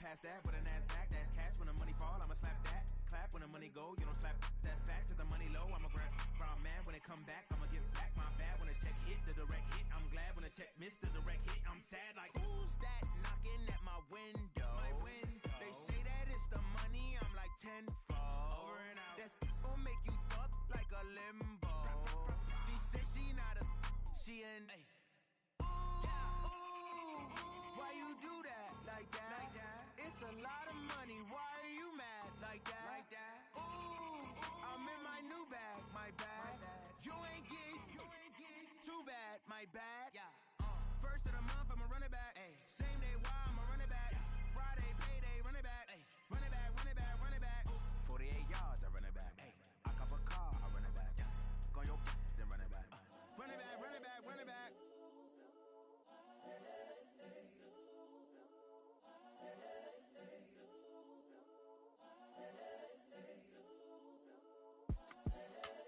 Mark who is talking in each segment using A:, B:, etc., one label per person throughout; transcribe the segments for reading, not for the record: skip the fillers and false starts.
A: pass that with a NASDAQ. That's cash when the money fall, I'ma slap that. Clap when the money go, you don't slap. That's facts. If the money low, I'ma grab. Brown man when it come back, I'ma give back. My bad when the check hit, the direct hit. I'm glad when the check missed the direct hit. I'm sad like, who's that knocking at my window? My window. They say that it's the money, I'm like tenfold. Over and out. That's gon' make you fuck like a limbo. She said she not a, she an. Ay. Why you do that like that? Like that? It's a lot of money. Why are you mad like that? Like that? Ooh, I'm in my new bag, my bad. You ain't getting too bad, my bad. Yeah. First of the month, I'ma run it back. Ay. Same day, why I'ma run it back? Yeah. Friday, payday, run it back. Ay. Run it back, run it back, run it back. 48 yards, I run it back. Ay. I cop a car, I run it back. Yeah. Go your then run it back. Run it back, run it back, run it back.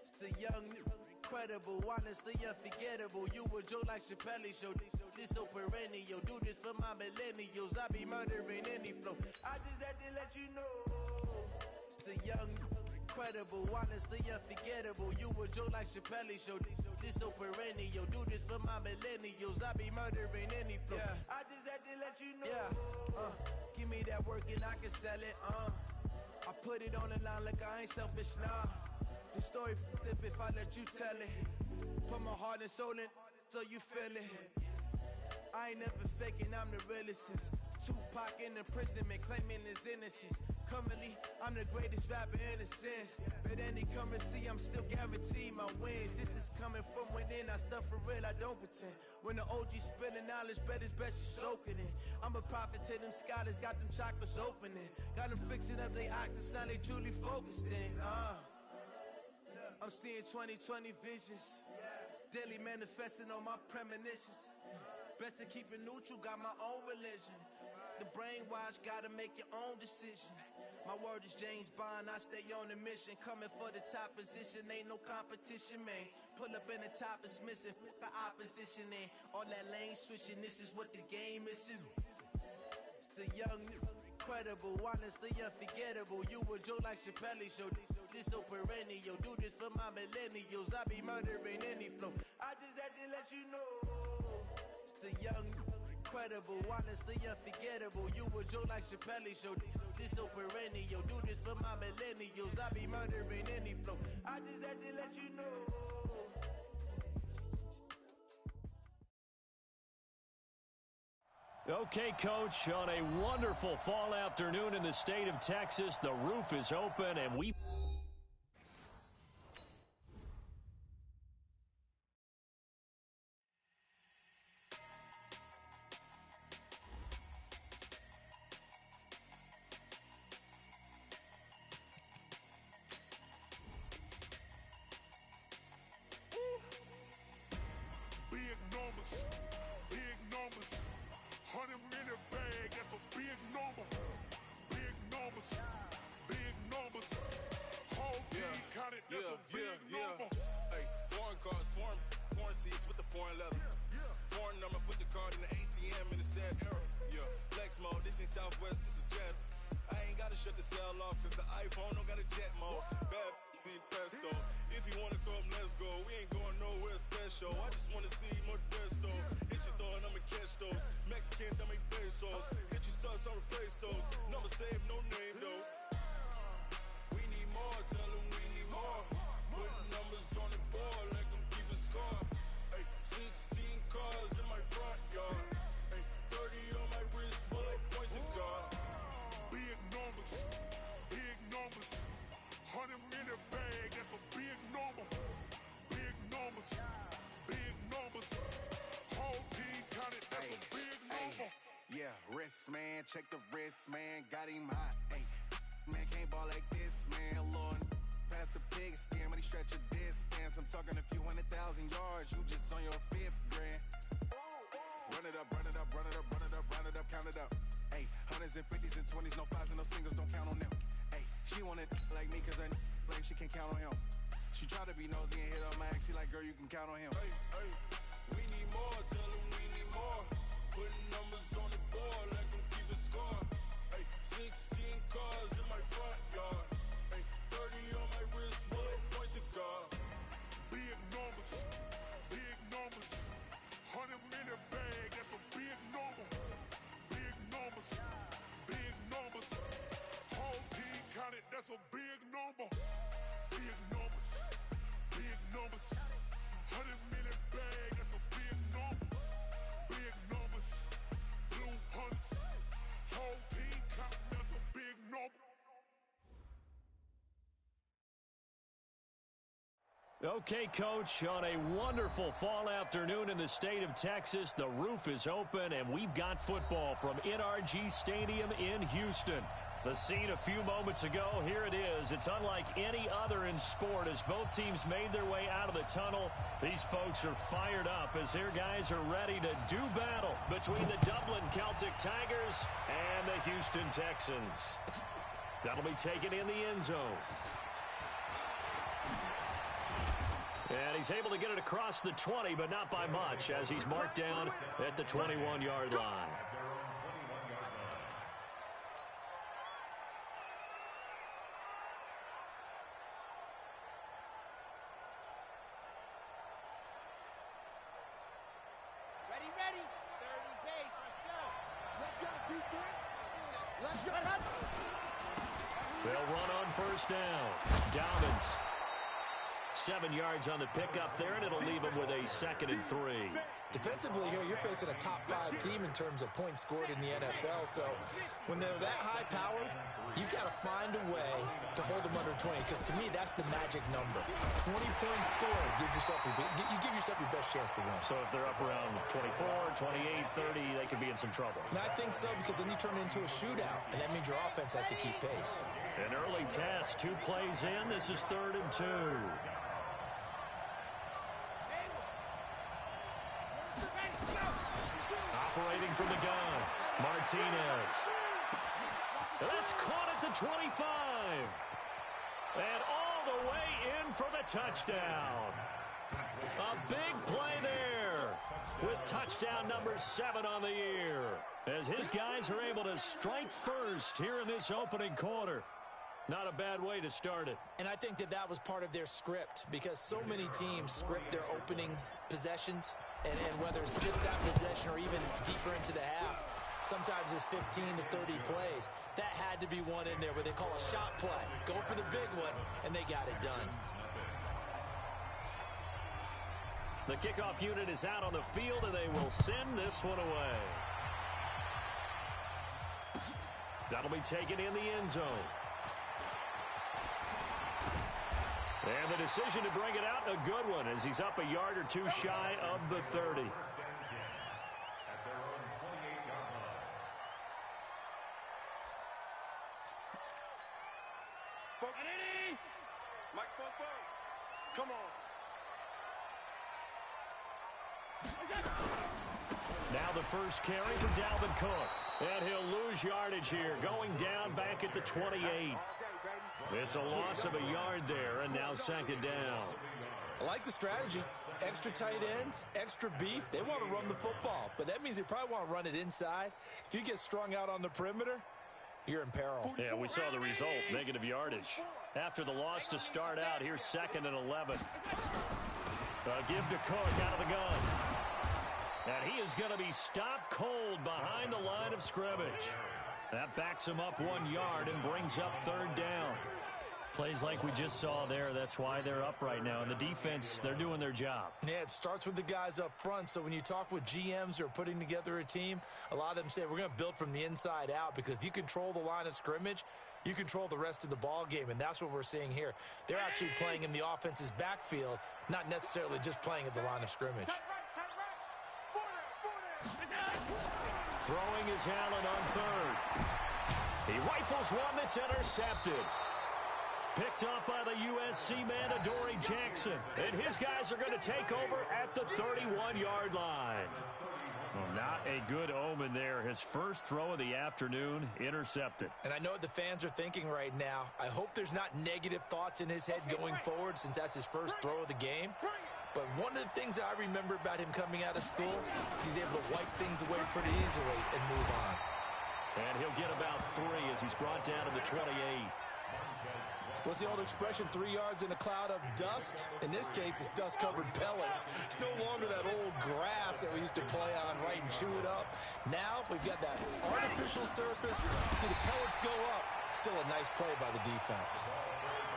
B: It's the young, incredible, honestly unforgettable. You a Joe like Chappelle show. This so perennial. Do this for my millennials. I be murdering any flow. I just had to let you know. It's the young, incredible, honestly unforgettable. You a Joe like Chappelle show. This so perennial. Do this for my millennials. I be murdering any flow. Yeah. I just had to let you know. Yeah. Give me that work and I can sell it. I put it on the line like I ain't selfish, nah. The story flip if I let you tell it. Put my heart and soul in so you feel it. I ain't never faking, I'm the realest since Tupac in imprisonment, claiming his innocence. Currently, I'm the greatest rapper in a sense. But any currency, I'm still guaranteed my wins. This is coming from within, I stuff for real, I don't pretend. When the OG spilling knowledge, bet it's best you soaking it. I'm a prophet to them scholars, got them chakras opening. Got them fixing up they octaves, now they truly focused in. I'm seeing 2020 visions. Daily manifesting on my premonitions. Best to keep it neutral, got my own religion. The brainwash, gotta make your own decision. My word is James Bond, I stay on a mission. Coming for the top position, ain't no competition, man. Pull up in the top is missing, the opposition in. All that lane switching, this is what the game is. It's the young, incredible, honestly unforgettable. You a Joe like Chappelle show. This so perennial. Do this for my millennials. I be murdering any flow. I just had to let you know. It's the young, incredible, honestly unforgettable. You a Joe like Chappelle show. This so perennial. Do this for my millennials. I be murdering any flow. I just had to let you know.
C: Okay, Coach, on a wonderful fall afternoon in the state of Texas, the roof is open and we...
D: Big numbers, 100-minute bag, that's a big number. Big numbers, whole team counted, that's a big number.
E: Hey, foreign cars, foreign seats with the foreign leather. Foreign number, put the card in the ATM in a sad era. Yeah, flex mode, this ain't Southwest, this a jet. I ain't gotta shut the cell off, cause the iPhone don't got a jet mode. Bad in pesto. If you wanna come, let's go. We ain't going nowhere special. I just wanna see more desto. Hit your thought, I'ma catch those. Mexican, don't make pesos. Hit your sauce, I'll replace those. Number save, no name though. We need more, tell them we need more. Putting numbers on the board, like them keep a score. Hey, 16 cars in my front yard. Hey, 30 on my wrist, bullet point to God.
D: Big numbers, 100-minute bag, that's a big number. Big numbers, whole team counted, that's a big number.
F: Yeah, wrist man, check the wrist man, got him hot. Ay, man can't ball like this, man. Lord, past the pig skin when he stretch a distance. I'm talking a few 100,000 yards, you just on your 5th grand. Run it up, count it up. Ay, hundreds and 50s and 20s, no 5s and no singles, don't count on them. Ay, she want it like me, cause her blame, she can't count on him. She try to be nosy and hit on my ex, she like, girl, you can count on him.
E: Hey, we need more, tell them we need more. Putting numbers on the board, like them keep a score. Hey,
C: Okay, Coach, on a wonderful fall afternoon in the state of Texas, the roof is open, and we've got football from NRG Stadium in Houston. The scene a few moments ago, here it is. It's unlike any other in sport as both teams made their way out of the tunnel. These folks are fired up as their guys are ready to do battle between the Dublin Celtic Tigers and the Houston Texans. That'll be taken in the end zone. And he's able to get it across the 20, but not by much, as he's marked down at the 21-yard line.
G: Ready. Third and pace. Let's go. Let's go, defense. Let's go.
C: They'll run on first down. Dobbins. 7 yards on the pickup there, and it'll leave him with a 2nd and 3.
H: Defensively here, you're facing a top-5 team in terms of points scored in the NFL. So when they're that high-powered, you've got to find a way to hold them under 20. Because to me, that's the magic number. 20 points scored gives yourself you give yourself your best chance to win.
C: So if they're up around 24, 28, 30, they could be in some trouble.
H: And I think so, because then you turn it into a shootout, and that means your offense has to keep pace.
C: An early test, 2 plays in. This is 3rd and 2. Operating from the gun, Martinez. That's caught at the 25. And all the way in for the touchdown. A big play there with touchdown number 7 on the year, as his guys are able to strike first here in this opening quarter. Not a bad way to start it.
H: And I think that was part of their script, because so many teams script their opening possessions, and whether it's just that possession or even deeper into the half, sometimes it's 15 to 30 plays. That had to be one in there where they call a shot play. Go for the big one, and they got it done.
C: The kickoff unit is out on the field, and they will send this one away. That'll be taken in the end zone. And the decision to bring it out, a good one, as he's up a yard or 2 shy of the 30.
G: Mike, come on.
C: Now the first carry for Dalvin Cook. And he'll lose yardage here, going down back at the 28. It's a loss of a yard there, and now 2nd down.
H: I like the strategy. Extra tight ends, extra beef. They want to run the football, but that means they probably want to run it inside. If you get strung out on the perimeter, you're in peril.
C: Yeah, we saw the result, negative yardage. After the loss to start out, here's 2nd and 11. Give to Cook out of the gun. And he is going to be stopped cold behind the line of scrimmage. That backs him up 1 yard and brings up 3rd down. Plays like we just saw there, that's why they're up right now. And the defense, they're doing their job.
H: Yeah, it starts with the guys up front. So when you talk with GMs who are putting together a team, a lot of them say we're going to build from the inside out, because if you control the line of scrimmage, you control the rest of the ball game, and that's what we're seeing here. They're actually playing in the offense's backfield, not necessarily just playing at the line of scrimmage.
C: Throwing is Allen on 3rd. He rifles one that's intercepted. Picked up by the USC man, Adoree Jackson. And his guys are going to take over at the 31-yard line. Well, not a good omen there. His first throw of the afternoon intercepted.
H: And I know what the fans are thinking right now. I hope there's not negative thoughts in his head going forward, since that's his first throw of the game. But one of the things I remember about him coming out of school is he's able to wipe things away pretty easily and move on.
C: And he'll get about 3 as he's brought down to the 28.
H: What's the old expression, 3 yards in a cloud of dust? In this case, it's dust-covered pellets. It's no longer that old grass that we used to play on, right, and chew it up. Now we've got that artificial surface. You see the pellets go up. Still a nice play by the defense.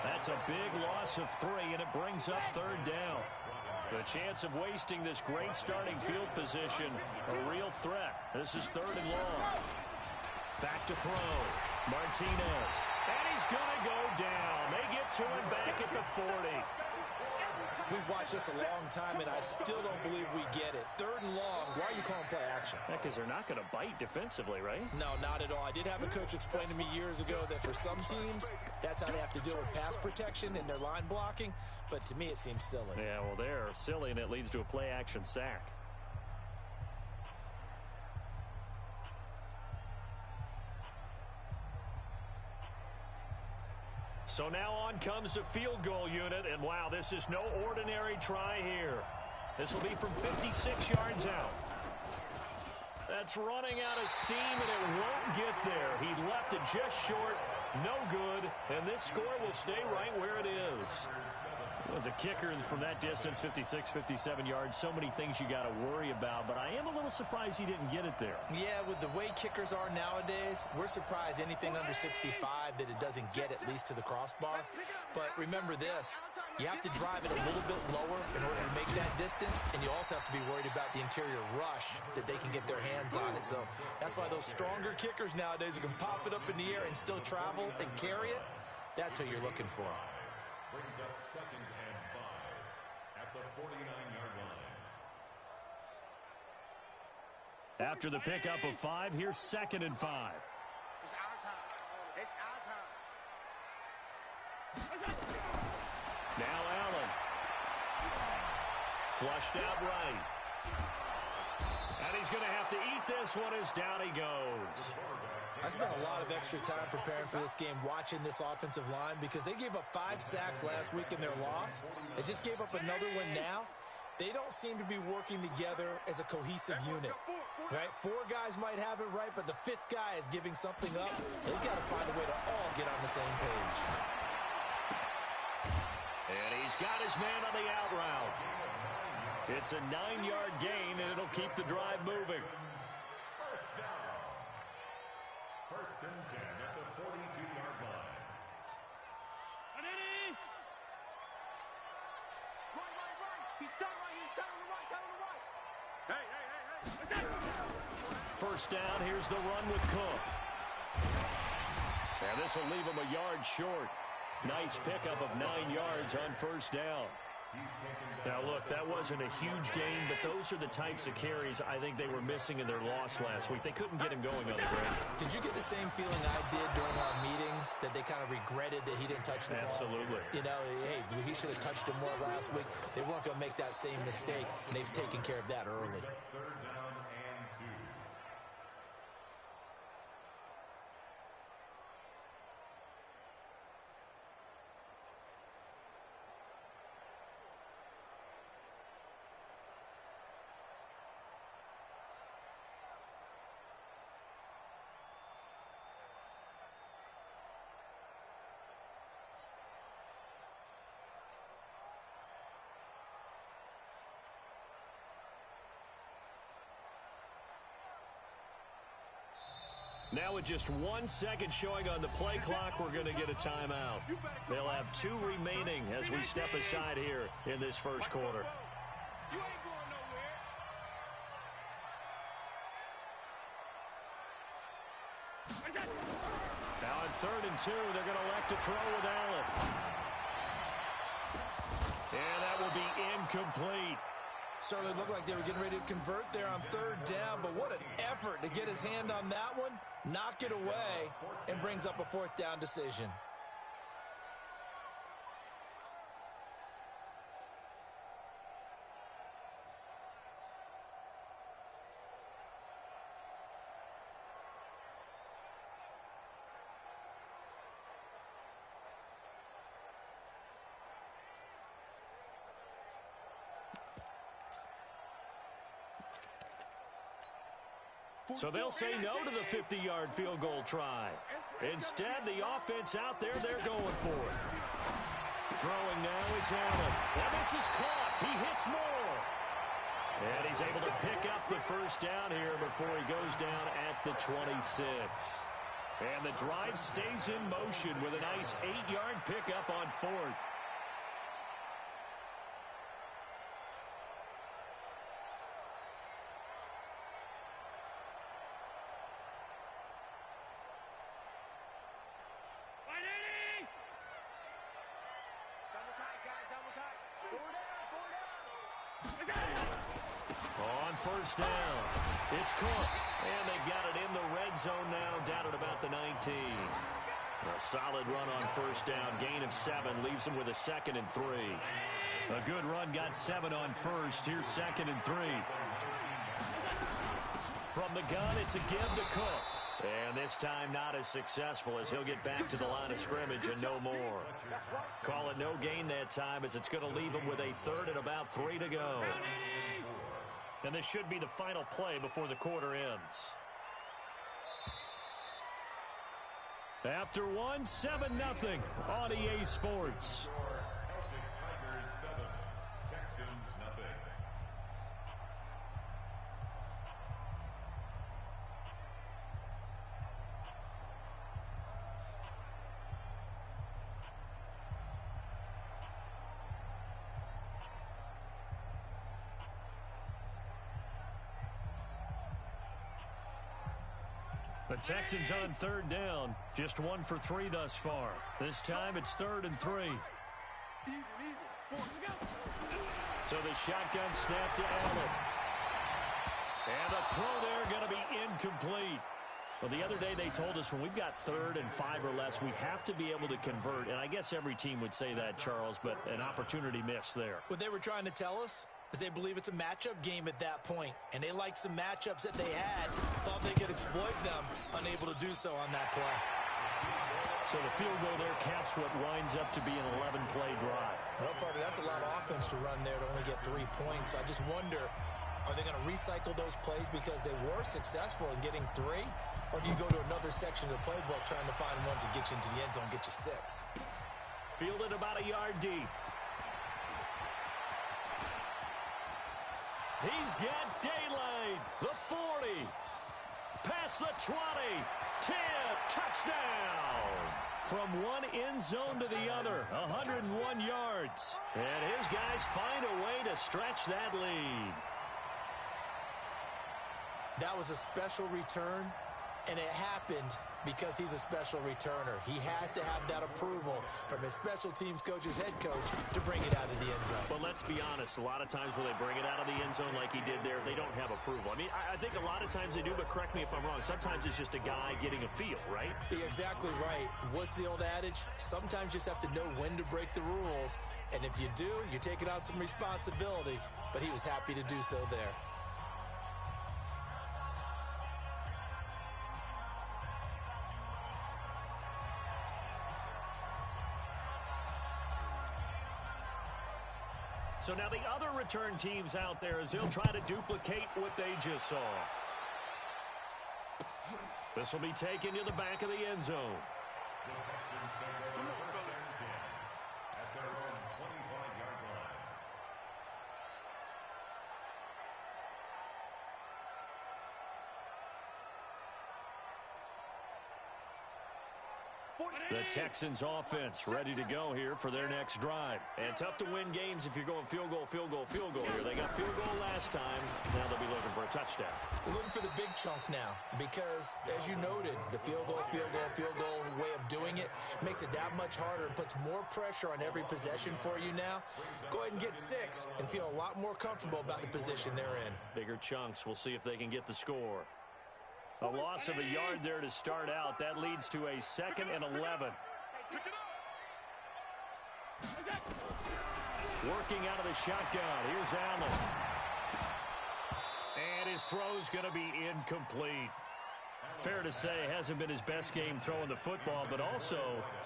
C: That's a big loss of 3, and it brings up 3rd down. The chance of wasting this great starting field position, a real threat. This is 3rd and long. Back to throw. Martinez. And he's going to go down. They get to him back at the 40.
H: We've watched this a long time, and I still don't believe we get it. 3rd and long, why are you calling play action?
C: Because they're not going to bite defensively, right?
H: No, not at all. I did have a coach explain to me years ago that for some teams, that's how they have to deal with pass protection and their line blocking, but to me it seems silly.
C: Yeah, well, they're silly, and it leads to a play action sack. So now on comes the field goal unit, and wow, this is no ordinary try here. This will be from 56 yards out. That's running out of steam, and it won't get there. He left it just short, no good, and this score will stay right where it is. As a kicker from that distance, 56, 57 yards, so many things you got to worry about, but I am a little surprised he didn't get it there.
H: Yeah, with the way kickers are nowadays, we're surprised anything under 65 that it doesn't get at least to the crossbar. But remember this, you have to drive it a little bit lower in order to make that distance, and you also have to be worried about the interior rush that they can get their hands on it. So that's why those stronger kickers nowadays who can pop it up in the air and still travel and carry it, that's what you're looking for.
I: Brings up 2nd and 5 at the 49-yard line.
C: After the pickup of 5, here's 2nd and 5.
G: It's our time. It's our time.
C: Now Allen. Flushed out right. And he's going to have to eat this one as down he goes.
H: I spent a lot of extra time preparing for this game, watching this offensive line, because they gave up 5 sacks last week in their loss. They just gave up another one now. They don't seem to be working together as a cohesive unit. Right? 4 guys might have it right, but the 5th guy is giving something up. They've got to find a way to all get on the same page.
C: And he's got his man on the out route. It's a 9-yard gain, and it'll keep the drive moving.
I: First and 10 at the 42-yard line.
G: Right. He's telling right. He's telling right. Hey.
C: First down, here's the run with Cook. And this will leave him a yard short. Nice pickup of 9 yards on first down. Now, look, that wasn't a huge gain, but those are the types of carries I think they were missing in their loss last week. They couldn't get him going on the ground.
H: Did you get the same feeling I did during our meetings, that they kind of regretted that he didn't touch the ball?
C: Absolutely.
H: You know, hey, he should have touched him more last week. They weren't going to make that same mistake, and they've taken care of that early.
I: 3rd down and 2.
C: Now with just 1 second showing on the play clock, we're going to get a timeout. They'll have 2 remaining as we step aside here in this first quarter.
G: You ain't going nowhere.
C: Now on 3rd and 2, they're going to elect to throw with Allen. And that will be incomplete.
H: Certainly looked like they were getting ready to convert there on 3rd down, but what an effort to get his hand on that one, knock it away, and brings up a 4th down decision.
C: So they'll say no to the 50-yard field goal try. Instead, the offense out there, they're going for it. Throwing now is Allen. And this is caught. He hits more. And he's able to pick up the first down here before he goes down at the 26. And the drive stays in motion with a nice 8-yard pickup on 4th.
G: Double tight, guys. Double tight.
C: On first down, it's Cook. And they've got it in the red zone now, down at about the 19. A solid run on first down. Gain of 7 leaves them with a 2nd and 3. A good run got 7 on first. Here's 2nd and 3. From the gun, it's a give to Cook. And this time not as successful as he'll get back to the line of scrimmage and no more. Call it no gain that time as it's going to leave him with a 3rd and about 3 to go. And this should be the final play before the quarter ends. After 1, 7-0 on EA Sports.
I: Tigers 7, Texans nothing.
C: The Texans on 3rd down. Just 1 for 3 thus far. This time it's 3rd and 3. So the shotgun snap to Allen. And the throw there going to be incomplete. Well, the other day they told us when we've got 3rd and 5 or less, we have to be able to convert. And I guess every team would say that, Charles, but an opportunity missed there.
H: What they were trying to tell us is they believe it's a matchup game at that point, and they liked some matchups that they had, thought they could exploit them, unable to do so on that play.
C: So the field goal there caps what winds up to be an 11-play drive.
H: Well, partner, that's a lot of offense to run there to only get 3 points. So I just wonder, are they going to recycle those plays because they were successful in getting 3? Or do you go to another section of the playbook trying to find ones that get you into the end zone, get you 6?
C: Fielded about a yard deep. He's got daylight. The 40. Past the 20. 10. Touchdown. From one end zone to the other. 101 yards. And his guys find a way to stretch that lead.
H: That was a special return, and it happened because he's a special returner. He has to have that approval from his special teams coach's head coach to bring it out of the end zone.
C: But let's be honest, a lot of times when they bring it out of the end zone like he did there, they don't have approval. I mean, I think a lot of times they do, but correct me if I'm wrong. Sometimes it's just a guy getting a feel, right?
H: You're exactly right. What's the old adage? Sometimes you just have to know when to break the rules. And if you do, you're taking on some responsibility. But he was happy to do so there.
C: So now the other return teams out there as they'll try to duplicate what they just saw. This will be taken to the back of the end zone.
I: The Texans take over 1st and 10 at their own 25-yard line.
C: The Texans offense ready to go here for their next drive. And tough to win games if you're going field goal, field goal, field goal here. They got field goal last time. Now they'll be looking for a touchdown.
H: They're looking for the big chunk now because, as you noted, the field goal way of doing it makes it that much harder and puts more pressure on every possession for you now. Go ahead and get 6 and feel a lot more comfortable about the position they're in.
C: Bigger chunks. We'll see if they can get the score. A loss of a yard there to start out. That leads to a 2nd and 11. Working out of the shotgun. Here's Allen. And his throw's going to be incomplete. Fair to say, hasn't been his best game throwing the football, but also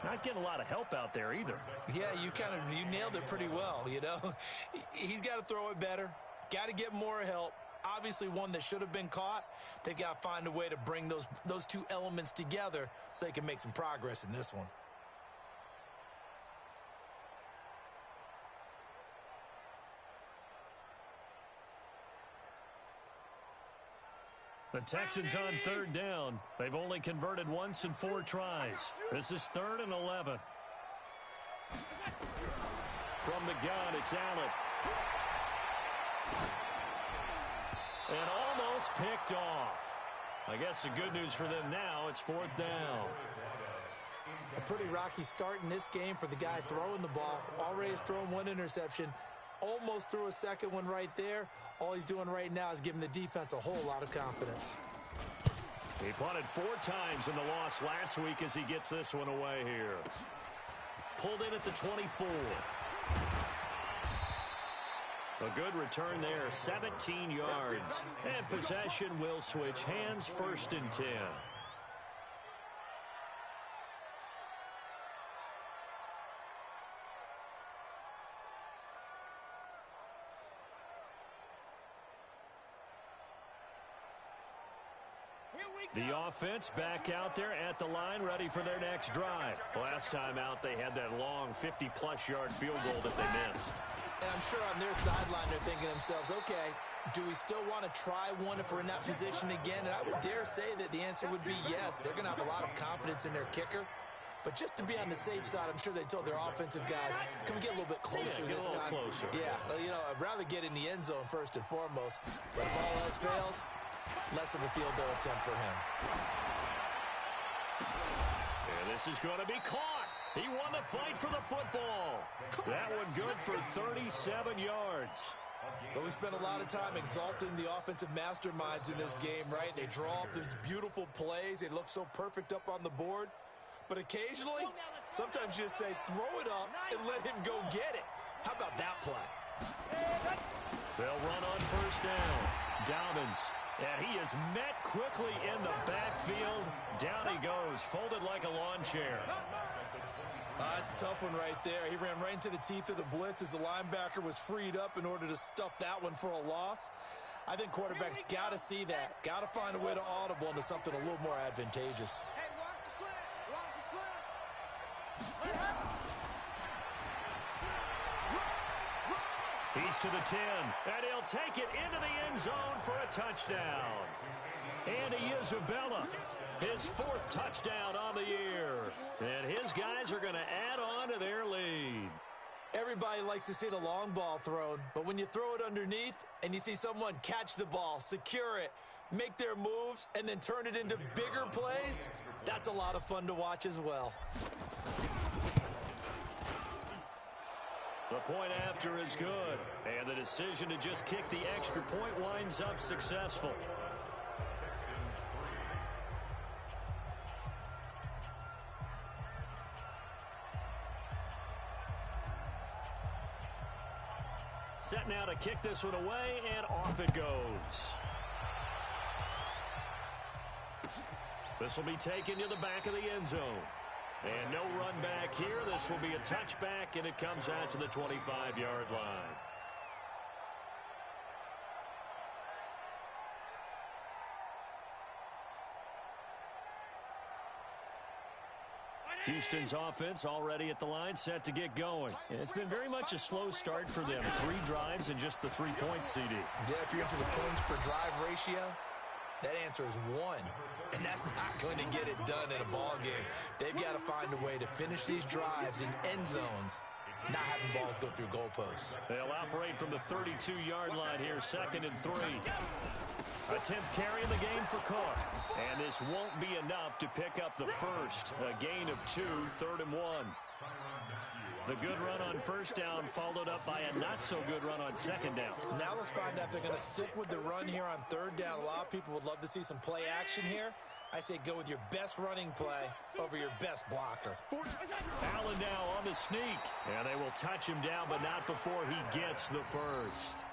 C: not getting a lot of help out there either.
H: Yeah, you nailed it pretty well, you know. He's got to throw it better. Got to get more help. Obviously one that should have been caught. They've got to find a way to bring those two elements together so they can make some progress in this one.
C: The Texans on 3rd down. They've only converted once in 4 tries. This is 3rd and 11. From the gun, it's Allen. And almost picked off. I guess the good news for them now, it's 4th down.
H: A pretty rocky start in this game for the guy throwing the ball. Already has thrown 1 interception. almost threw a second one right there. All he's doing right now is giving the defense a whole lot of confidence.
C: He punted 4 times in the loss last week as he gets this one away here. Pulled in at the 24. A good return there, 17 yards. And possession will switch hands, 1st and 10. The offense back out there at the line, ready for their next drive. Last time out, they had that long 50-plus yard field goal that they missed.
H: And I'm sure on their sideline, they're thinking to themselves, okay, do we still want to try one if we're in that position again? And I would dare say that the answer would be yes. They're going to have a lot of confidence in their kicker. But just to be on the safe side, I'm sure they told their offensive guys, can we get a little bit closer this time?
C: Closer.
H: Yeah, you know, I'd rather get in the end zone first and foremost. But if all else fails, less of a field goal attempt for him.
C: And this is going to be caught. He won the fight for the football. That one good for 37 yards.
H: But we spent a lot of time exalting the offensive masterminds in this game, right? They draw up these beautiful plays. They look so perfect up on the board. But occasionally, sometimes you just say, throw it up and let him go get it. How about that play?
C: They'll run on 1st down. Dobbins. And he is met quickly in the backfield. Down he goes, folded like a lawn chair.
H: That's a tough one right there. He ran right into the teeth of the blitz as the linebacker was freed up in order to stuff that one for a loss. I think quarterbacks got to see that. Got to find a way to audible into something a little more advantageous.
G: Hey, watch the slant. Watch the slant. Let it happen.
C: He's to the 10, and he'll take it into the end zone for a touchdown. Andy Isabella, his 4th touchdown on the year. And his guys are going to add on to their lead.
H: Everybody likes to see the long ball thrown, but when you throw it underneath and you see someone catch the ball, secure it, make their moves, and then turn it into bigger plays, that's a lot of fun to watch as well.
C: The point after is good, and the decision to just kick the extra point winds up successful. Set now to kick this one away, and off it goes. This will be taken to the back of the end zone. And no run back here. This will be a touchback, and it comes out to the 25-yard line. Houston's offense already at the line, set to get going. And it's been very much a slow start for them. 3 drives and just the 3 points, CD.
H: Yeah, if you're into the points per drive ratio, that answer is 1. And that's not going to get it done in a ball game. They've got to find a way to finish these drives in end zones, not having balls go through goalposts.
C: They'll operate from the 32-yard line here, 2nd and 3. A 10th carry in the game for Cook. And this won't be enough to pick up the first. A gain of 2, 3rd and 1. The good run on 1st down followed up by a not-so-good run on 2nd down.
H: Now let's find out if they're going to stick with the run here on 3rd down. A lot of people would love to see some play action here. I say go with your best running play over your best blocker.
C: Allen now on the sneak. And they will touch him down, but not before he gets the first.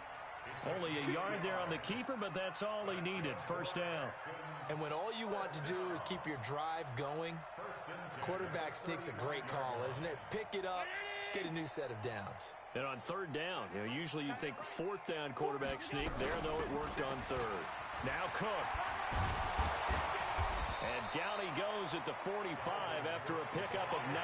C: Only a yard there on the keeper, but that's all he needed. 1st down.
H: And when all you want to do is keep your drive going, quarterback sneak's a great call, isn't it? Pick it up, get a new set of downs.
C: And on 3rd down, usually you think 4th down quarterback sneak. There, though, it worked on 3rd. Now Cook. And down he goes at the 45 after a pickup of 9.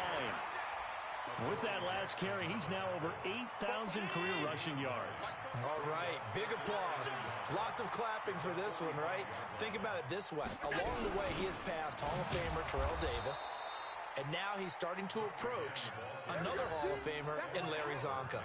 C: With that last carry, he's now over 8,000 career rushing yards.
H: All right, big applause. Lots of clapping for this one, right? Think about it this way. Along the way, he has passed Hall of Famer Terrell Davis, and now he's starting to approach another Hall of Famer in Larry Zonka.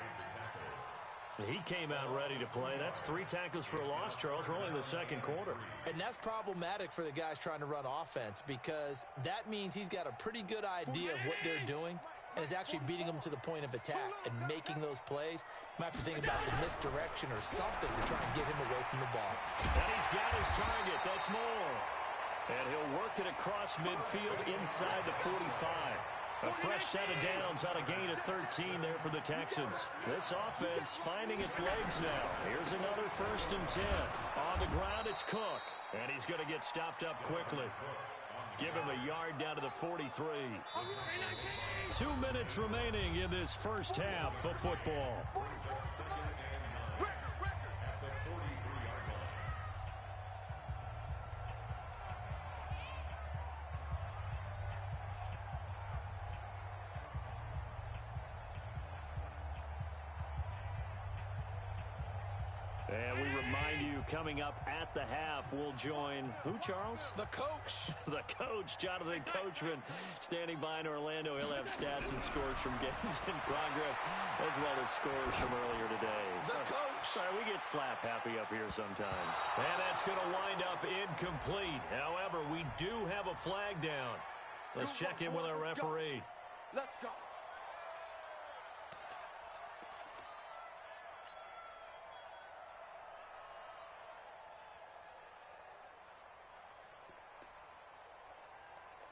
C: He came out ready to play. That's 3 tackles for a loss, Charles. We're only in the 2nd quarter.
H: And that's problematic for the guys trying to run offense because that means he's got a pretty good idea of what they're doing. and is actually beating them to the point of attack and making those plays. Might have to think about some misdirection or something to try and get him away from the ball.
C: And he's got his target. That's Moore. And he'll work it across midfield inside the 45. A fresh set of downs on a gain of 13 there for the Texans. This offense finding its legs now. Here's another 1st and 10. On the ground, it's Cook. And he's going to get stopped up quickly. Give him a yard down to the 43. 2 minutes remaining in this first half of football. And we remind you, coming up at the half, we'll join who, Charles?
H: The coach.
C: The coach, Jonathan Coachman, standing by in Orlando. He'll have stats and scores from games in progress, as well as scores from earlier today.
H: The coach.
C: Sorry, we get slap happy up here sometimes. And that's going to wind up incomplete. However, we do have a flag down. Let's check in with our referee.
G: Let's go.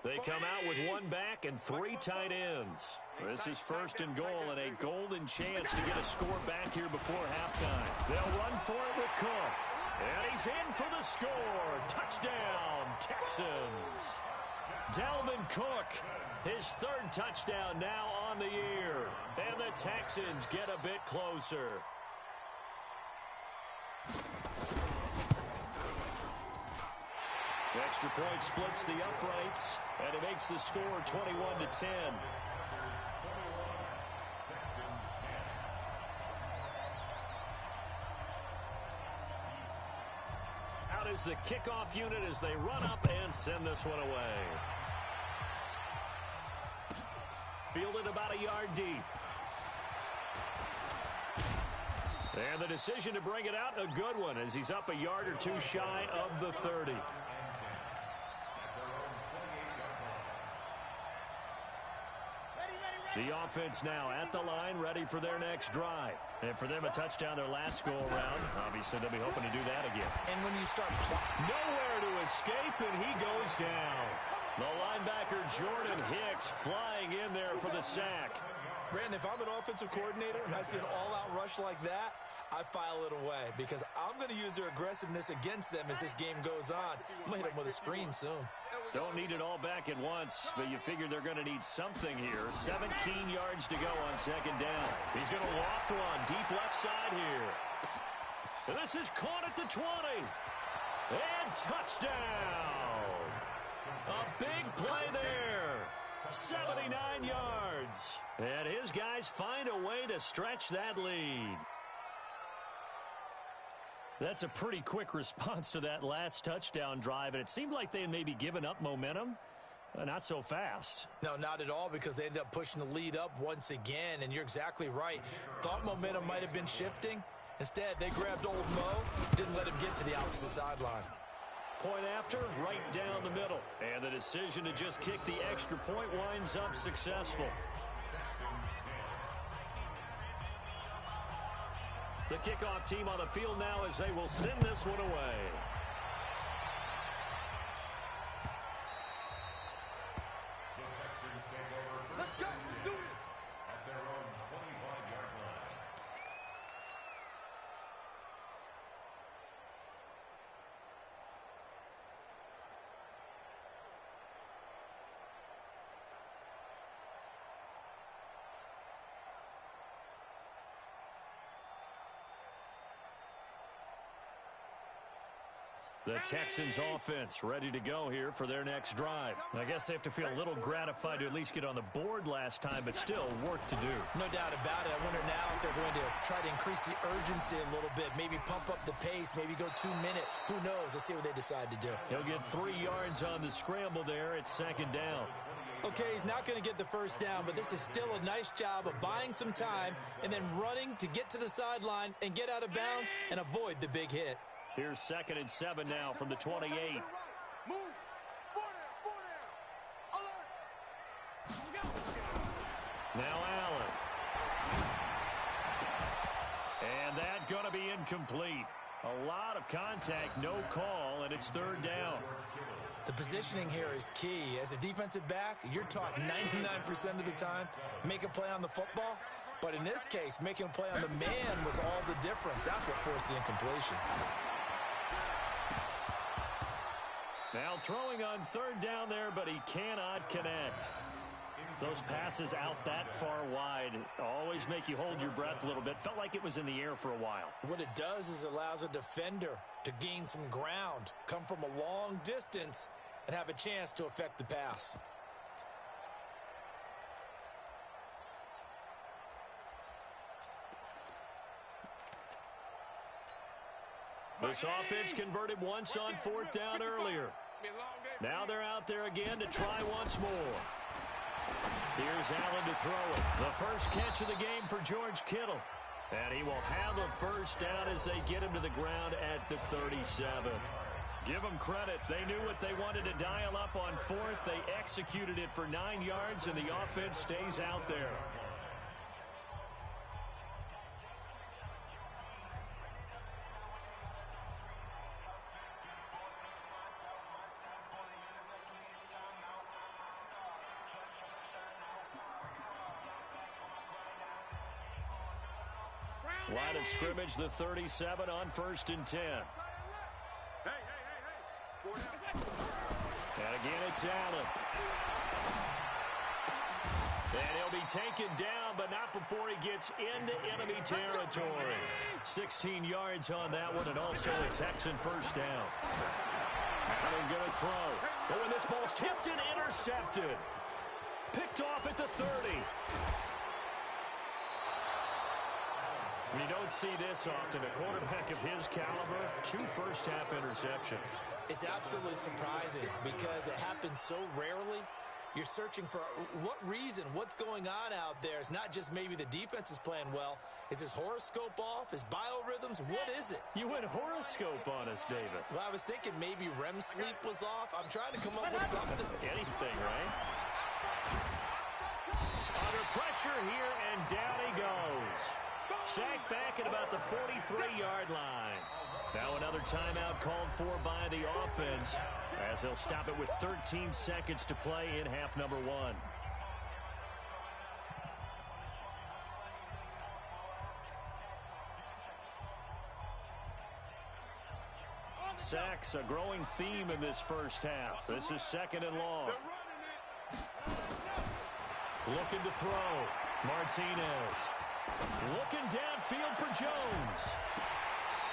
C: They come out with one back and 3 tight ends. This is 1st and goal and a golden chance to get a score back here before halftime. They'll run for it with Cook. And he's in for the score. Touchdown, Texans. Dalvin Cook, his 3rd touchdown now on the year. And the Texans get a bit closer. Extra point splits the uprights, and it makes the score 21-10. Out is the kickoff unit as they run up and send this one away. Fielded about a yard deep. And the decision to bring it out, a good one, as he's up a yard or 2 shy of the 30. The offense now at the line, ready for their next drive. And for them, a touchdown their last go-around. Obviously, they'll be hoping to do that again.
H: And when you start...
C: Nowhere to escape, and he goes down. The linebacker, Jordan Hicks, flying in there for the sack.
H: Brandon, if I'm an offensive coordinator and I see an all-out rush like that, I file it away because I'm going to use their aggressiveness against them as this game goes on. I'm going to hit them with a screen soon.
C: Don't need it all back at once, but you figure they're going to need something here. 17 yards to go on 2nd down. He's going to loft one deep left side here. And this is caught at the 20. And touchdown. A big play there. 79 yards. And his guys find a way to stretch that lead. That's a pretty quick response to that last touchdown drive, and it seemed like they had maybe given up momentum. Not so fast.
H: No, not at all, because they ended up pushing the lead up once again, and you're exactly right. Thought momentum might have been shifting. Instead, they grabbed old Mo, didn't let him get to the opposite sideline.
C: Point after, right down the middle. And the decision to just kick the extra point winds up successful. The kickoff team on the field now as they will send this one away.
G: Let's go. Do it.
I: At their own 25-yard line.
C: The Texans offense ready to go here for their next drive. I guess they have to feel a little gratified to at least get on the board last time, but still work to do.
H: No doubt about it. I wonder now if they're going to try to increase the urgency a little bit, maybe pump up the pace, maybe go 2 minute. Who knows? Let's see what they decide to do.
C: He'll get 3 yards on the scramble there at 2nd down.
H: Okay, he's not going to get the first down, but this is still a nice job of buying some time and then running to get to the sideline and get out of bounds and avoid the big hit.
C: Here's 2nd and 7 now from the 28.
G: Move. 4 down. Alert.
C: Now Allen. And that going to be incomplete. A lot of contact, no call, and it's third down.
H: The positioning here is key. As a defensive back, you're taught 99% of the time, make a play on the football. But in this case, making a play on the man was all the difference. That's what forced the incompletion.
C: Now throwing on third down there, but he cannot connect. Those passes out that far wide always make you hold your breath a little bit. Felt like it was in the air for a while.
H: What it does is it allows a defender to gain some ground, come from a long distance, and have a chance to affect the pass.
C: This offense converted once on fourth down earlier. Now they're out there again to try once more. Here's Allen to throw it. The first catch of the game for George Kittle. And he will have a first down as they get him to the ground at the 37. Give them credit. They knew what they wanted to dial up on fourth. They executed it for 9 yards, and the offense stays out there. Line of scrimmage, the 37 on 1st and 10. And again, it's Allen. And he'll be taken down, but not before he gets into enemy territory. 16 yards on that one, and also a Texan first down. Allen going to throw. Oh, and this ball's tipped and intercepted. Picked off at the 30. You don't see this often. A quarterback of his caliber, 2 first-half interceptions.
H: It's absolutely surprising because it happens so rarely. You're searching for what reason, what's going on out there. It's not just maybe the defense is playing well. Is his horoscope off? His biorhythms? What is it?
C: You went horoscope on us, David.
H: Well, I was thinking maybe REM sleep was off. I'm trying to come up with something.
C: Anything, right? Under pressure here, and down he goes. Sacked back at about the 43-yard line. Now another timeout called for by the offense as they'll stop it with 13 seconds to play in half number 1. Sacks, a growing theme in this first half. This is 2nd and long. Looking to throw. Martinez. Looking downfield for Jones.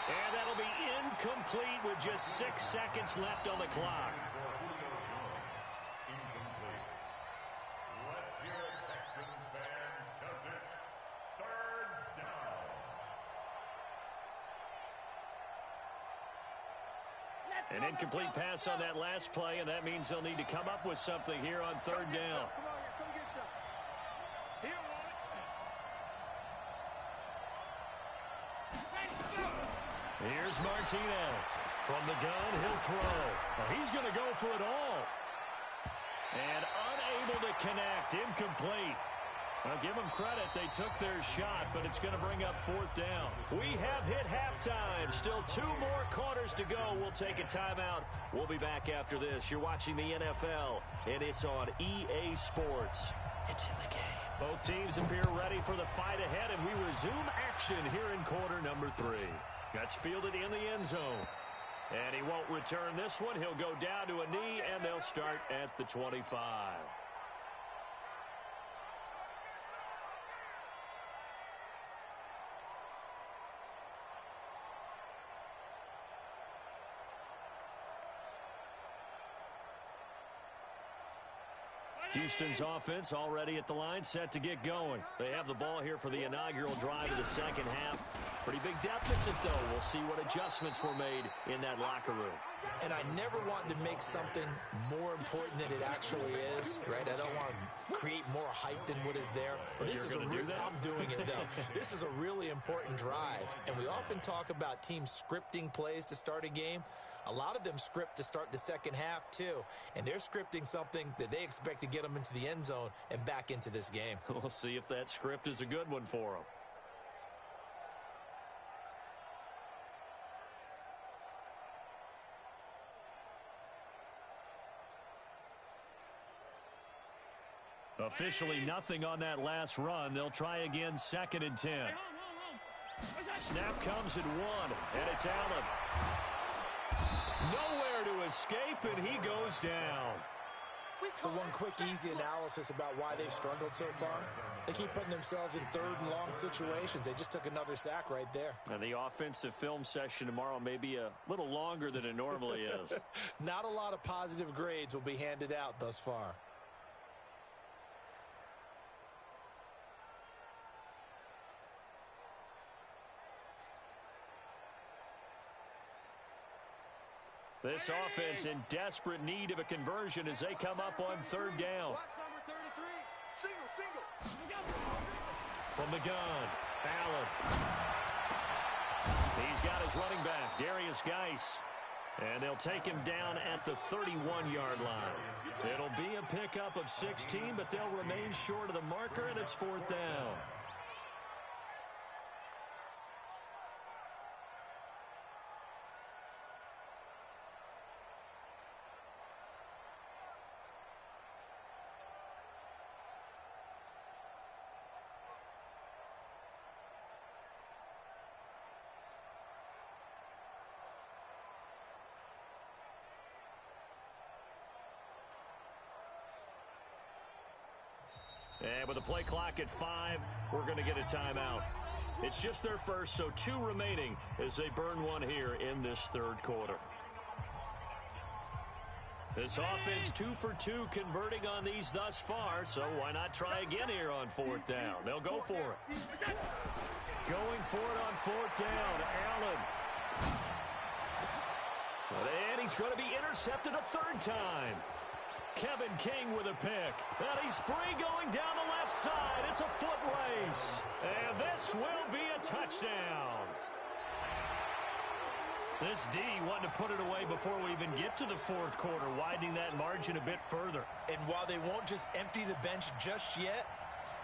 C: And that'll be incomplete with just 6 seconds left on the clock.
I: Incomplete. Let's hear it, Texans fans, because it's 3rd down.
C: An incomplete pass on that last play, and that means they'll need to come up with something here on 3rd down.
G: Come on here, come get some. Here,
C: Here's Martinez. From the gun, he'll throw. Oh, he's going to go for it all. And unable to connect. Incomplete. Now, give them credit. They took their shot, but it's going to bring up 4th down. We have hit halftime. Still 2 more quarters to go. We'll take a timeout. We'll be back after this. You're watching the NFL, and it's on EA Sports. It's in the game. Both teams appear ready for the fight ahead, and we resume action here in quarter number 3. That's fielded in the end zone. And he won't return this one. He'll go down to a knee, and they'll start at the 25. Houston's offense already at the line, set to get going. They have the ball here for the inaugural drive of the second half. Pretty big deficit, though. We'll see what adjustments were made in that locker room.
H: And I never want to make something more important than it actually is, right? I don't want to create more hype than what is there. But this is I'm doing it, though. This is a really important drive. And we often talk about teams scripting plays to start a game. A lot of them script to start the second half, too. And they're scripting something that they expect to get them into the end zone and back into this game.
C: We'll see if that script is a good one for them. Officially nothing on that last run. They'll try again, 2nd and 10. Snap comes at 1, and it's Allen. Nowhere to escape, and he goes down.
H: So one quick, easy analysis about why they've struggled so far. They keep putting themselves in 3rd and long situations. They just took another sack right there.
C: And the offensive film session tomorrow may be a little longer than it normally is.
H: Not a lot of positive grades will be handed out thus far.
C: This offense in desperate need of a conversion as they come up on 3rd down.
G: Watch number 33. Single.
C: From the gun, Allen. He's got his running back, Darius Geis. And they'll take him down at the 31-yard line. It'll be a pickup of 16, but they'll remain short of the marker, and it's 4th down. And with the play clock at 5, we're going to get a timeout. It's just their first, so 2 remaining as they burn one here in this 3rd quarter. This offense 2 for 2 converting on these thus far, so why not try again here on 4th down? They'll go for it. Going for it on 4th down, Allen. And he's going to be intercepted a 3rd time. Kevin King with a pick. And he's free going down the left side. It's a foot race. And this will be a touchdown. This D wanted to put it away before we even get to the 4th quarter, widening that margin a bit further.
H: And while they won't just empty the bench just yet,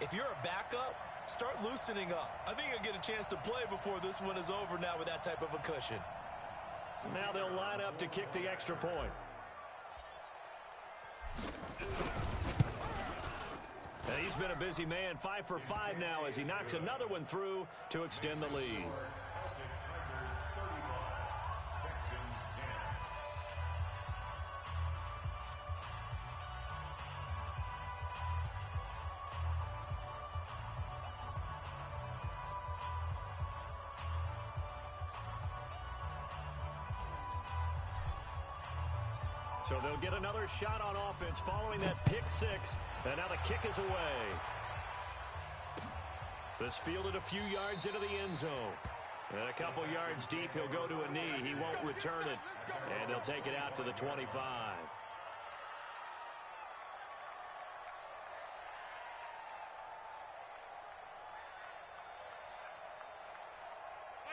H: if you're a backup, start loosening up. I think you'll get a chance to play before this one is over now with that type of a cushion.
C: Now they'll line up to kick the extra point. And he's been a busy man, 5 for 5 now as he knocks another one through to extend the lead. So they'll get another shot on offense following that pick 6. And now the kick is away. This fielded a few yards into the end zone. And a couple yards deep, he'll go to a knee. He won't return it. And they'll take it out to the 25.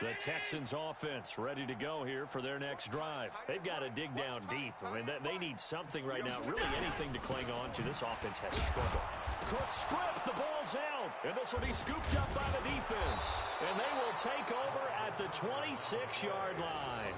C: The Texans offense ready to go here for their next drive. They've got to dig down deep. I mean, they need something right now, really anything to cling on to. This offense has struggled. Cook strip, the ball's out, and this will be scooped up by the defense. And they will take over at the 26-yard line.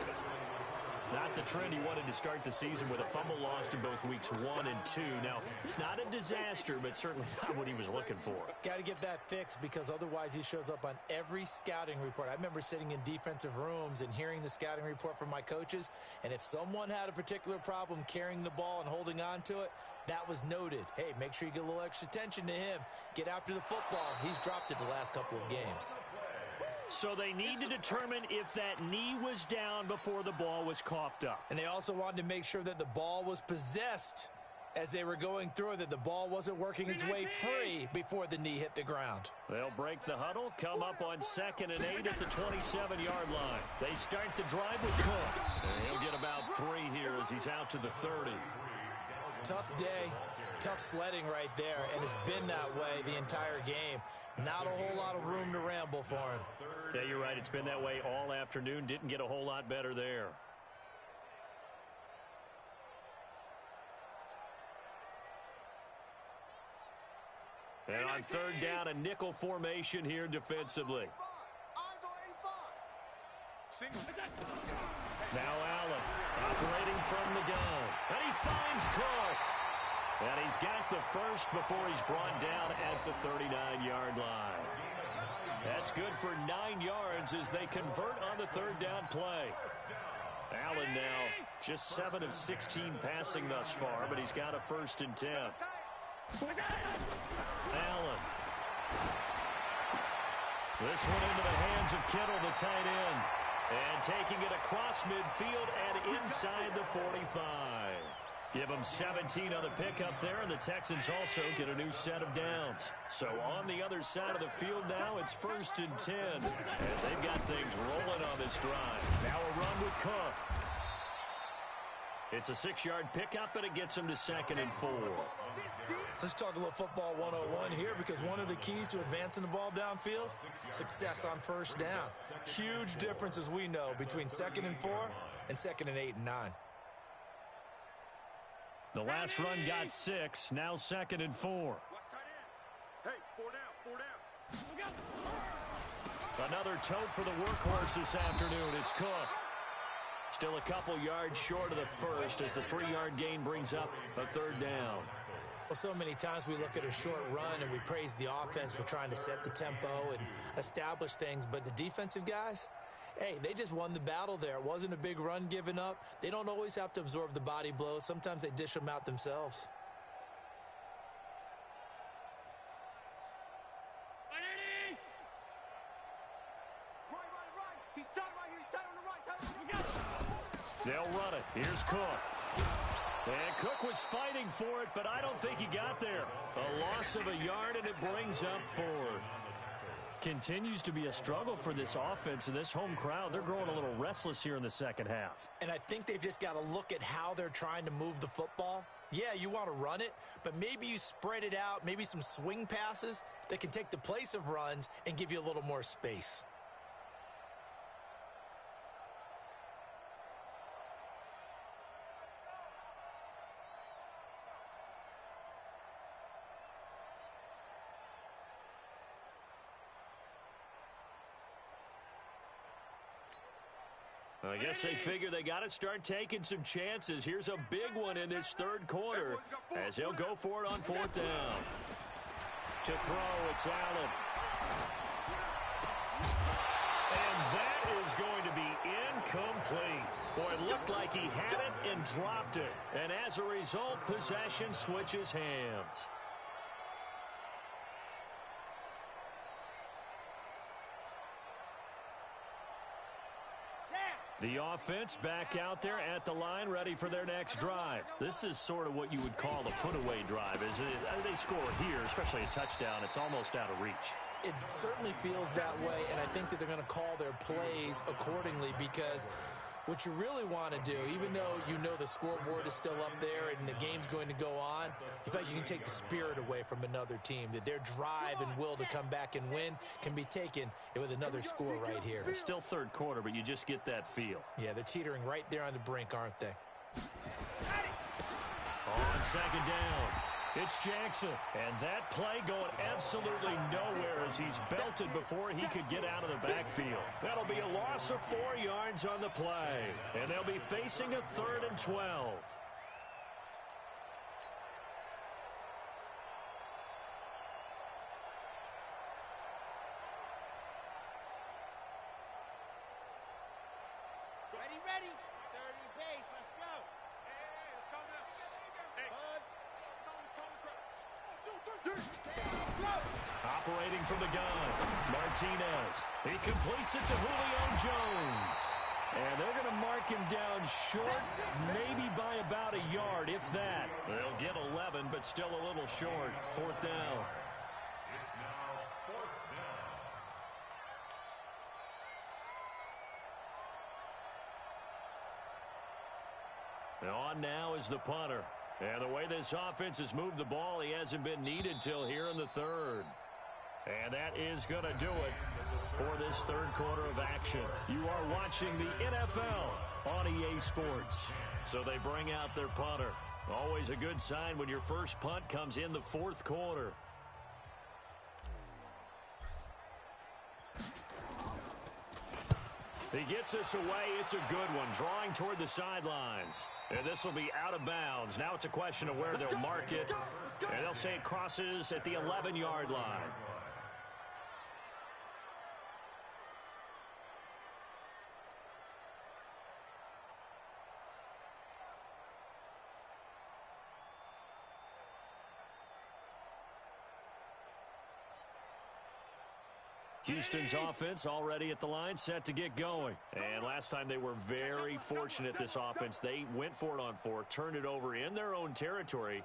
C: Not the trend he wanted to start the season with a fumble lost in both weeks 1 and 2. Now, it's not a disaster, but certainly not what he was looking for.
H: Got to get that fixed because otherwise he shows up on every scouting report. I remember sitting in defensive rooms and hearing the scouting report from my coaches, and if someone had a particular problem carrying the ball and holding on to it, that was noted. Hey, make sure you get a little extra attention to him. Get after the football. He's dropped it the last couple of games.
C: So they need to determine if that knee was down before the ball was coughed up.
H: And they also wanted to make sure that the ball was possessed as they were going through it, that the ball wasn't working its way free before the knee hit the ground.
C: They'll break the huddle, come up on 2nd and 8 at the 27-yard line. They start the drive with Cook. And he'll get about 3 here as he's out to the 30.
H: Tough day, tough sledding right there, and it's been that way the entire game. Not a whole lot of room to ramble for him.
C: Yeah, you're right. It's been that way all afternoon. Didn't get a whole lot better there. And on third down, a nickel formation here defensively. Now Allen operating from the gun. And he finds Cook. And he's got the first before he's brought down at the 39-yard line. That's good for 9 yards as they convert on the third down play. Allen now just 7 of 16 passing thus far, but he's got a 1st and 10. Allen. This one into the hands of Kittle, the tight end. And taking it across midfield and inside the 45. Give them 17 on the pickup there, and the Texans also get a new set of downs. So on the other side of the field now, it's 1st and 10 as they've got things rolling on this drive. Now a run with Cook. It's a 6-yard pickup, and it gets them to 2nd and 4.
H: Let's talk a little football 101 here, because one of the keys to advancing the ball downfield, success on 1st down. Huge difference, as we know, between 2nd and 4 and 2nd and 8 and 9.
C: The last run got 6, now 2nd and 4.
G: Hey, 4 down.
C: Another tote for the workhorse this afternoon. It's Cook. Still a couple yards short of the first as the 3-yard gain brings up a 3rd down.
H: Well, so many times we look at a short run and we praise the offense for trying to set the tempo and establish things, but the defensive guys, hey, they just won the battle there. It wasn't a big run given up. They don't always have to absorb the body blows. Sometimes they dish them out themselves.
C: They'll run it. Here's Cook. And Cook was fighting for it, but I don't think he got there. A loss of a yard, and it brings up 4th. Continues to be a struggle for this offense and this home crowd. They're growing a little restless here in the second half.
H: And I think they've just got to look at how they're trying to move the football. Yeah, you want to run it, but maybe you spread it out, maybe some swing passes that can take the place of runs and give you a little more space.
C: I guess they figure they got to start taking some chances. Here's a big one in this 3rd quarter as he'll go for it on 4th down. To throw, it's Allen. And that is going to be incomplete. Boy, it looked like he had it and dropped it. And as a result, possession switches hands. The offense back out there at the line, ready for their next drive. This is sort of what you would call a put-away drive. As they score here, especially a touchdown, it's almost out of reach.
H: It certainly feels that way, and I think that they're going to call their plays accordingly, because what you really want to do, even though you know the scoreboard is still up there and the game's going to go on, you feel like you can take the spirit away from another team, that their drive and will to come back and win can be taken with another score right here.
C: It's still 3rd quarter, but you just get that feel.
H: Yeah, they're teetering right there on the brink, aren't they?
C: On 2nd down, it's Jackson. And that play going absolutely nowhere as he's belted before he could get out of the backfield. That'll be a loss of 4 yards on the play. And they'll be facing a 3rd and 12.
G: Ready. 30 pace. Let's go. Hey, it's coming up. Hey.
C: Operating from the gun, Martinez. He completes it to Julio Jones. And they're going to mark him down short, maybe by about a yard, if that. They'll get 11, but still a little short. 4th down.
I: It's now 4th down.
C: On now is the punter. And the way this offense has moved the ball, he hasn't been needed till here in the 3rd. And that is going to do it for this 3rd quarter of action. You are watching the NFL on EA Sports. So they bring out their punter. Always a good sign when your first punt comes in the 4th quarter. He gets this away. It's a good one. Drawing toward the sidelines. And this will be out of bounds. Now it's a question of where they'll mark it. And they'll say it crosses at the 11-yard line. Houston's offense already at the line, set to get going. And last time they were very fortunate, this offense. They went for it on 4, turned it over in their own territory,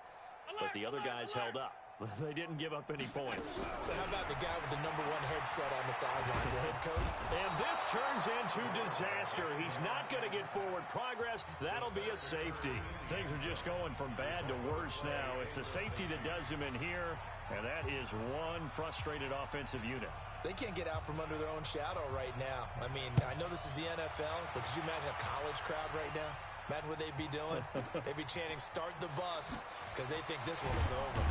C: but the other guys held up. They didn't give up any points.
H: So how about the guy with the #1 headset on the sidelines, the head coach?
C: And this turns into disaster. He's not going to get forward progress. That'll be a safety. Things are just going from bad to worse now. It's a safety that does him in here, and that is one frustrated offensive unit.
H: They can't get out from under their own shadow right now. I mean, I know this is the NFL, but could you imagine a college crowd right now? Imagine what they'd be doing. They'd be chanting, "Start the bus," because they think this one is over.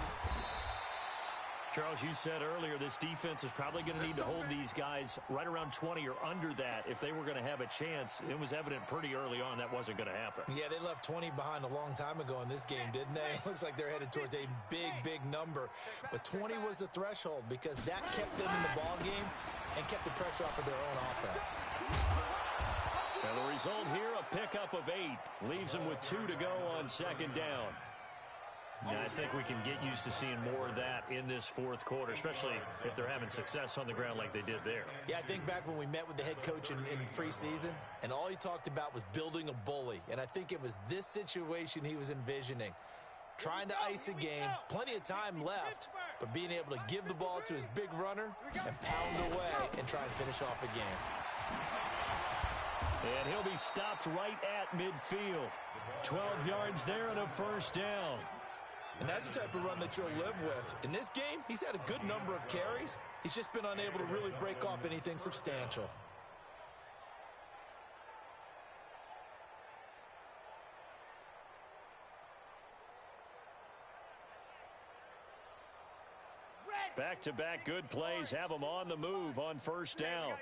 C: Charles, you said earlier this defense is probably going to need to hold these guys right around 20 or under that if they were going to have a chance. It was evident pretty early on that wasn't going to happen.
H: Yeah, they left 20 behind a long time ago in this game, didn't they? It looks like they're headed towards a big, big number. But 20 was the threshold because that kept them in the ball game and kept the pressure off of their own offense.
C: And the result here, a pickup of 8. Leaves them with 2 to go on second down. And I think we can get used to seeing more of that in this fourth quarter, especially if they're having success on the ground like they did there.
H: Yeah, I think back when we met with the head coach in preseason, and all he talked about was building a bully. And I think it was this situation he was envisioning. Trying to ice a game, plenty of time left, but being able to give the ball to his big runner and pound away and try and finish off a game.
C: And he'll be stopped right at midfield. 12 yards there and a first down.
H: And that's the type of run that you'll live with. In this game, he's had a good number of carries. He's just been unable to really break off anything substantial.
C: Back-to-back good plays have them on the move on first down.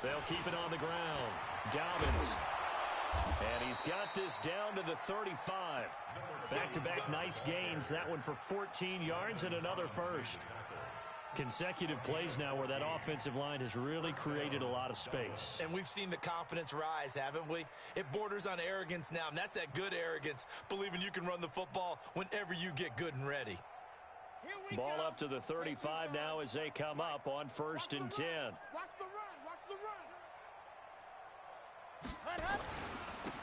C: They'll keep it on the ground. Dobbins. And he's got this down to the 35. Back-to-back nice gains. That one for 14 yards and another first. Consecutive plays now where that offensive line has really created a lot of space.
H: And we've seen the confidence rise, haven't we? It borders on arrogance now, and that's that good arrogance, believing you can run the football whenever you get good and ready.
C: Ball up to the 35 now as they come up on first and 10.
G: Watch the run. Watch the run.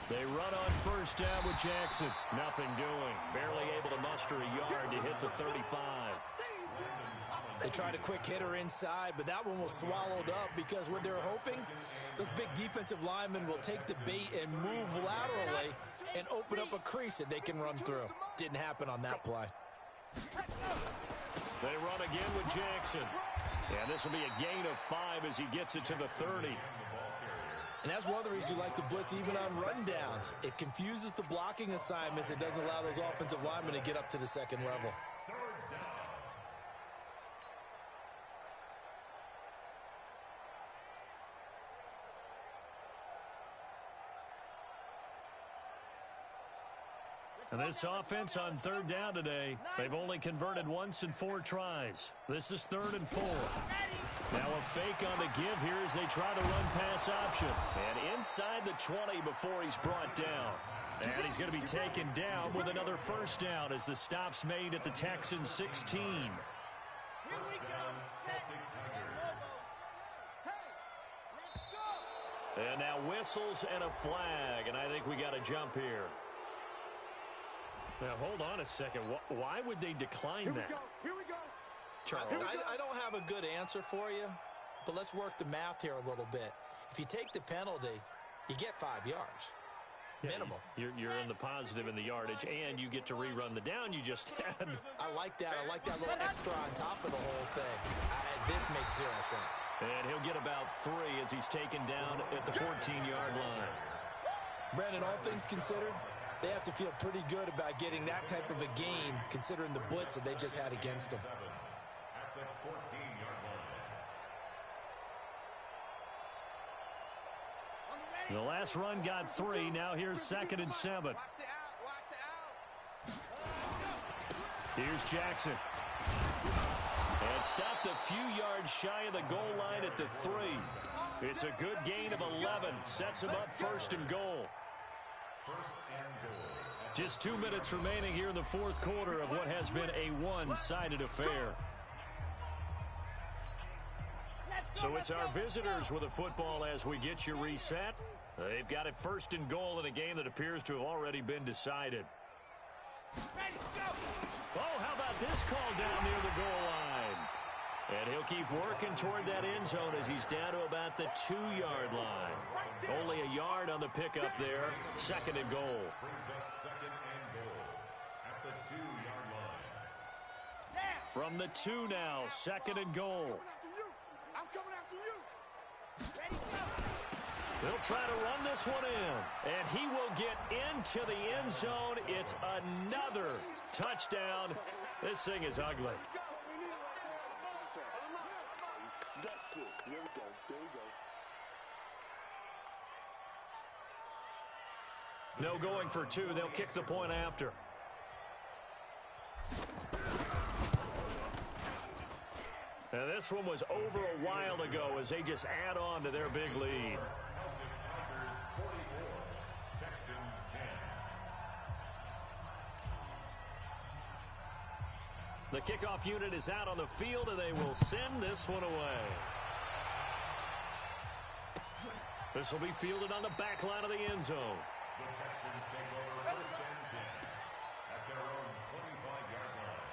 C: They run on first down with Jackson. Nothing doing. Barely able to muster a yard to hit the 35.
H: They tried a quick hitter inside, but that one was swallowed up because what they're hoping, those big defensive linemen will take the bait and move laterally and open up a crease that they can run through. Didn't happen on that play.
C: They run again with Jackson. And this will be a gain of 5 as he gets it to the 30.
H: And that's one of the reasons you like to blitz even on rundowns. It confuses the blocking assignments. It doesn't allow those offensive linemen to get up to the second level.
C: And this offense on third down today, they've only converted once in 4 tries. This is 3rd and 4. Now a fake on the give here as they try to run pass option. And inside the 20 before he's brought down. And he's going to be taken down with another first down as the stop's made at the Texans 16.
G: Here we go. Set. Hey, let's go.
C: And now whistles and a flag. And I think we got a jump here. Now, hold on a second. Why would they decline that?
G: Here we go.
C: Charles.
H: I don't have a good answer for you, but let's work the math here a little bit. If you take the penalty, you get 5 yards. Minimum.
C: You're in the positive in the yardage, and you get to rerun the down you just had.
H: I like that. I like that little extra on top of the whole thing. This makes 0 sense.
C: And he'll get about 3 as he's taken down at the 14-yard line.
H: Brandon, all things considered, they have to feel pretty good about getting that type of a gain, considering the blitz that they just had against them.
C: The last run got 3. Now here's 2nd and 7. Here's Jackson. And stopped a few yards shy of the goal line at the 3. It's a good gain of 11. Sets him up 1st and goal. Just 2 minutes remaining here in the 4th quarter of what has been a one-sided affair. So it's our visitors with a football as we get you reset. They've got it 1st and goal in a game that appears to have already been decided. Oh, how about this call down near the goal line? And he'll keep working toward that end zone as he's down to about the 2-yard line. Only a yard on the pickup there. 2nd and goal.
I: Brings up 2nd and goal at the 2-yard line.
C: From the 2 now, 2nd and goal.
G: I'm coming after you. Ready, go.
C: They'll try to run this one in, and he will get into the end zone. It's another touchdown. This thing is ugly.
D: That's it. There we go. There we go.
C: No going for 2. They'll kick the point after. Now this one was over a while ago as they just add on to their big lead. The kickoff unit is out on the field, and they will send this one away. This will be fielded on the back line of the end zone.
I: The Texans take over 1st and 10 at their own 25-yard line.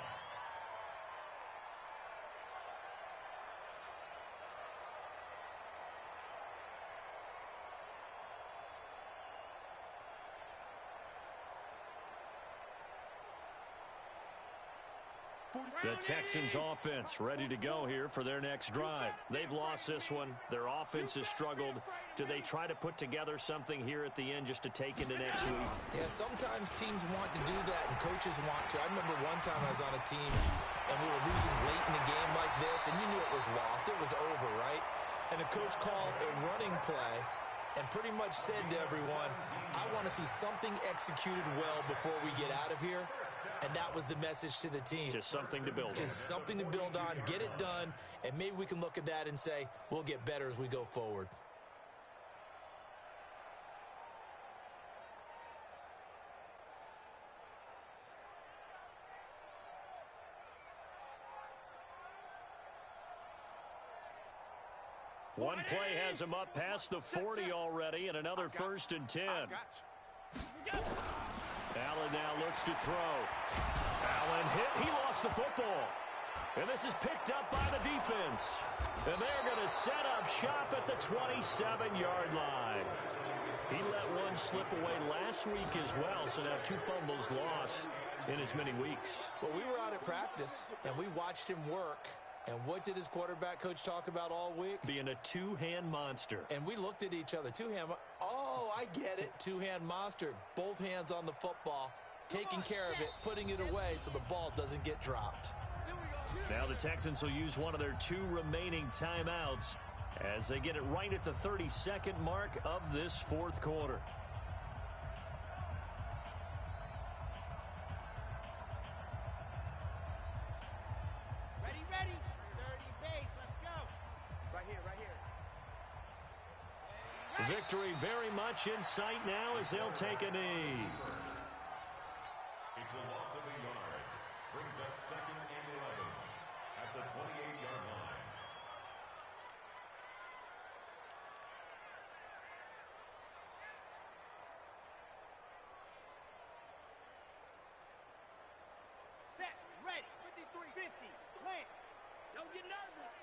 C: The Texans offense ready to go here for their next drive. They've lost this one. Their offense has struggled. Do they try to put together something here at the end just to take into next week?
H: Yeah, sometimes teams want to do that and coaches want to. I remember one time I was on a team and we were losing late in the game like this, and you knew it was lost. It was over, right? And the coach called a running play and pretty much said to everyone, I want to see something executed well before we get out of here. And that was the message to the team.
C: Just something to build on.
H: Just something to build on, get it done, and maybe we can look at that and say, we'll get better as we go forward.
C: One play has him up past the 40 already, and another 1st and 10. Allen now looks to throw. Allen hit. He lost the football. And this is picked up by the defense. And they're going to set up shop at the 27-yard line. He let one slip away last week as well, so now 2 fumbles lost in as many weeks.
H: Well, we were out at practice, and we watched him work. And what did his quarterback coach talk about all week?
C: Being a 2-hand monster.
H: And we looked at each other. 2-hand. Oh, I get it. 2-hand monster. Both hands on the football, taking care of it, putting it away so the ball doesn't get dropped.
C: Now the Texans will use one of their 2 remaining timeouts as they get it right at the 32nd mark of this 4th quarter. Victory very much in sight now as they'll take a knee.
I: It's a loss of a yard. Brings up 2nd and 11 at the 28-yard line.
G: Set, ready, 53-50, plant. Don't get nervous.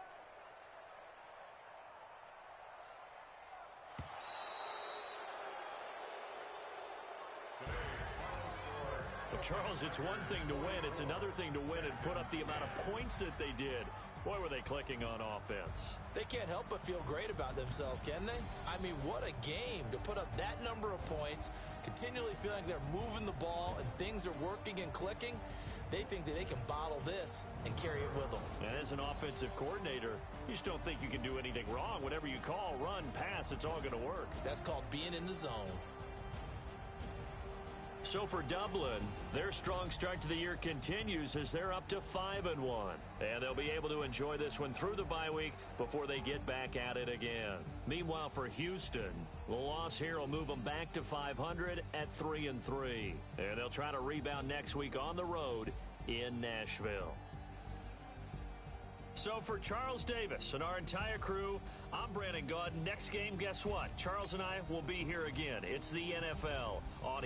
C: Charles, it's one thing to win. It's another thing to win and put up the amount of points that they did. Boy, were they clicking on offense.
H: They can't help but feel great about themselves, can they? I mean, what a game to put up that number of points, continually feeling they're moving the ball and things are working and clicking. They think that they can bottle this and carry it with them.
C: And as an offensive coordinator, you just don't think you can do anything wrong. Whatever you call, run, pass, it's all going to work.
H: That's called being in the zone.
C: So for Dublin, their strong start to the year continues as they're up to 5-1. And they'll be able to enjoy this one through the bye week before they get back at it again. Meanwhile, for Houston, the loss here will move them back to 500 at 3-3. And they'll try to rebound next week on the road in Nashville. So for Charles Davis and our entire crew, I'm Brandon Gaudin. Next game, guess what? Charles and I will be here again. It's the NFL on